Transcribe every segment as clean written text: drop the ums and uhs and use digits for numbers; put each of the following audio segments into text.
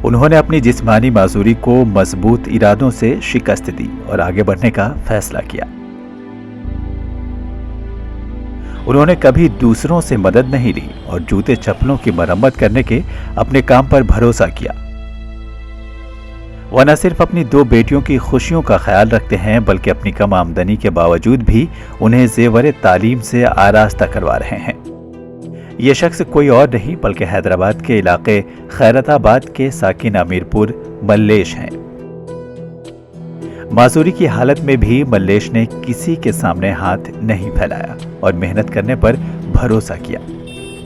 उन्होंने अपनी जिस्मानी माजूरी को मजबूत इरादों से शिकस्त दी और आगे बढ़ने का फैसला किया। उन्होंने कभी दूसरों से मदद नहीं ली और जूते चप्पलों की मरम्मत करने के अपने काम पर भरोसा किया। वह न सिर्फ अपनी 2 बेटियों की खुशियों का ख्याल रखते हैं बल्कि अपनी कम आमदनी के बावजूद भी उन्हें जेवर तालीम से आरास्ता करवा रहे हैं। ये शख्स कोई और नहीं बल्कि हैदराबाद के इलाके खैरताबाद के साकिन अमीरपुर मल्लेश हैं। माजूरी की हालत में भी मल्लेश ने किसी के सामने हाथ नहीं फैलाया और मेहनत करने पर भरोसा किया।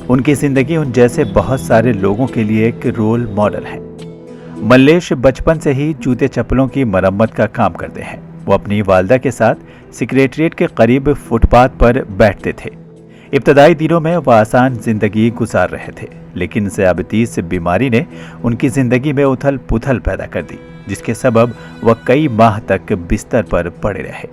उनकी जिंदगी उन जैसे बहुत सारे लोगों के लिए एक रोल मॉडल है। मल्लेश बचपन से ही जूते चप्पलों की मरम्मत का काम करते हैं। वो अपनी वालदा के साथ सेक्रेटरिएट के करीब फुटपाथ पर बैठते थे। इब्तदाई दिनों में वह आसान जिंदगी गुजार रहे थे, लेकिन ज़ियाबतीस बीमारी ने उनकी जिंदगी में उथल पुथल पैदा कर दी, जिसके सबब वह कई माह तक बिस्तर पर पड़े रहे।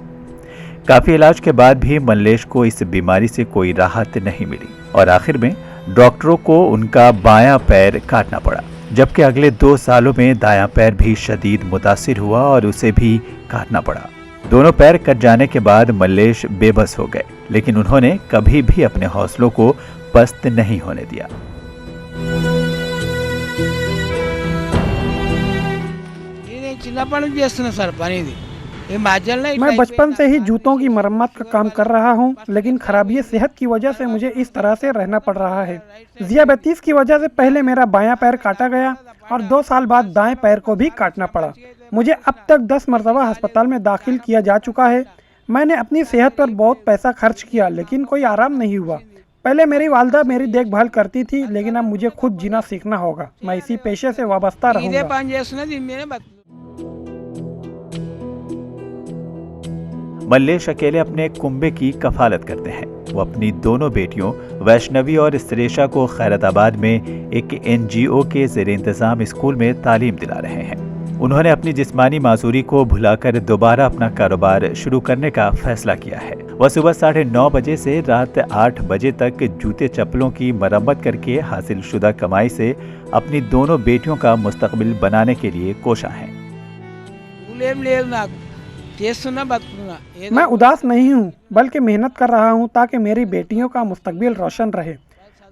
काफी इलाज के बाद भी मल्लेश को इस बीमारी से कोई राहत नहीं मिली और आखिर में डॉक्टरों को उनका बायां पैर काटना पड़ा, जबकि अगले 2 सालों में दायां पैर भी शदीद मुतासिर हुआ और उसे भी काटना पड़ा। दोनों पैर कट जाने के बाद मल्लेश बेबस हो गए, लेकिन उन्होंने कभी भी अपने हौसलों को पस्त नहीं होने दिया। मैं बचपन से ही जूतों की मरम्मत का काम कर रहा हूं, लेकिन खराबी सेहत की वजह से मुझे इस तरह से रहना पड़ रहा है। ज़ियाबतीस की वजह से पहले मेरा बायां पैर काटा गया और 2 साल बाद दाएं पैर को भी काटना पड़ा। मुझे अब तक 10 मरतबा अस्पताल में दाखिल किया जा चुका है। मैंने अपनी सेहत पर बहुत पैसा खर्च किया, लेकिन कोई आराम नहीं हुआ। पहले मेरी वालदा मेरी देखभाल करती थी, लेकिन अब मुझे खुद जीना सीखना होगा। मैं इसी पेशे से वाबस्ता रहूंगा। मल्लेश अकेले अपने कुंबे की कफालत करते हैं। वो अपनी दोनों बेटियों वैष्णवी और श्रेषा को खैरताबाद में एक NGO के ज़ेरे इंतजाम स्कूल में तालीम दिला रहे हैं। उन्होंने अपनी जिस्मानी माजूरी को भुलाकर दोबारा अपना कारोबार शुरू करने का फैसला किया है। वह सुबह 9:30 बजे से रात 8 बजे तक जूते चप्पलों की मरम्मत करके हासिल शुदा कमाई से अपनी दोनों बेटियों का मुस्तकबिल बनाने के लिए कोशा हैं। मैं उदास नहीं हूँ, बल्कि मेहनत कर रहा हूँ ताकि मेरी बेटियों का मुस्तकबिल रोशन रहे।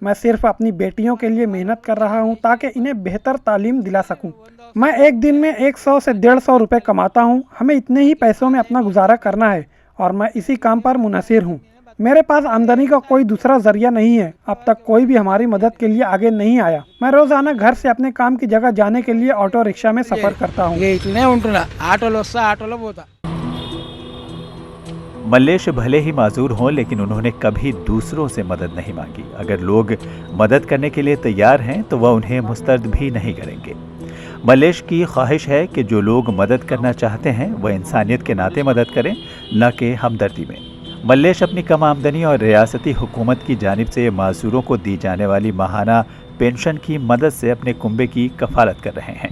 मैं सिर्फ अपनी बेटियों के लिए मेहनत कर रहा हूँ ताकि इन्हें बेहतर तालीम दिला सकूँ। मैं एक दिन में 100 से 150 रुपए कमाता हूँ। हमें इतने ही पैसों में अपना गुजारा करना है और मैं इसी काम पर मुनहसिर हूँ। मेरे पास आमदनी का कोई दूसरा जरिया नहीं है। अब तक कोई भी हमारी मदद के लिए आगे नहीं आया। मैं रोजाना घर से अपने काम की जगह जाने के लिए ऑटो रिक्शा में सफर करता हूँ। मल्लेश भले ही माजूर हों, लेकिन उन्होंने कभी दूसरों से मदद नहीं मांगी। अगर लोग मदद करने के लिए तैयार हैं तो वह उन्हें मुस्तरद भी नहीं करेंगे। मल्लेश की ख्वाहिश है कि जो लोग मदद करना चाहते हैं वह इंसानियत के नाते मदद करें, न कि हमदर्दी में। मल्लेश अपनी कम आमदनी और रियासती हुकूमत की जानिब से माजूरों को दी जाने वाली माहाना पेंशन की मदद से अपने कुंबे की कफालत कर रहे हैं।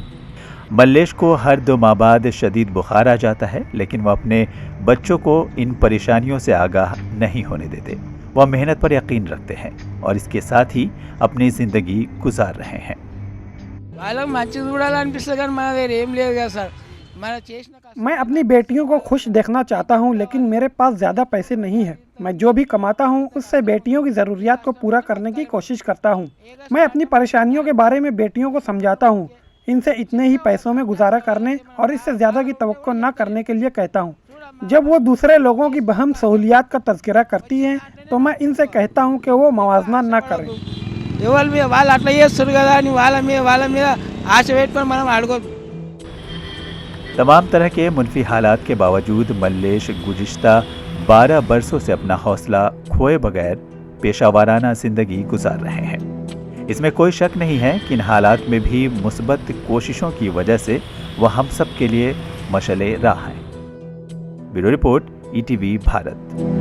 मल्लेश को हर 2 माह बाद शदीद बुखार आ जाता है, लेकिन वह अपने बच्चों को इन परेशानियों से आगाह नहीं होने देते। वह मेहनत पर यकीन रखते हैं और इसके साथ ही अपनी ज़िंदगी गुजार रहे हैं। मैं अपनी बेटियों को खुश देखना चाहता हूं, लेकिन मेरे पास ज़्यादा पैसे नहीं हैं। मैं जो भी कमाता हूं उससे बेटियों की ज़रूरियात को पूरा करने की कोशिश करता हूं। मैं अपनी परेशानियों के बारे में बेटियों को समझाता हूं। इनसे इतने ही पैसों में गुजारा करने और इससे ज़्यादा की तवक्को न करने के लिए कहता हूं। जब वो दूसरे लोगों की बहम सहूलियात का तज़किरा करती हैं तो मैं इनसे कहता हूं कि वो मवाजना न करें। तमाम तरह के मुनफी हालात के बावजूद मल्लेश गुज़िश्ता 12 बरसों से अपना हौसला खोए बगैर पेशावराना ज़िंदगी गुजार रहे हैं। इसमें कोई शक नहीं है कि इन हालात में भी मुस्बत कोशिशों की वजह से वह हम सब के लिए मशले राह हैं। Bureau report, ETV Bharat.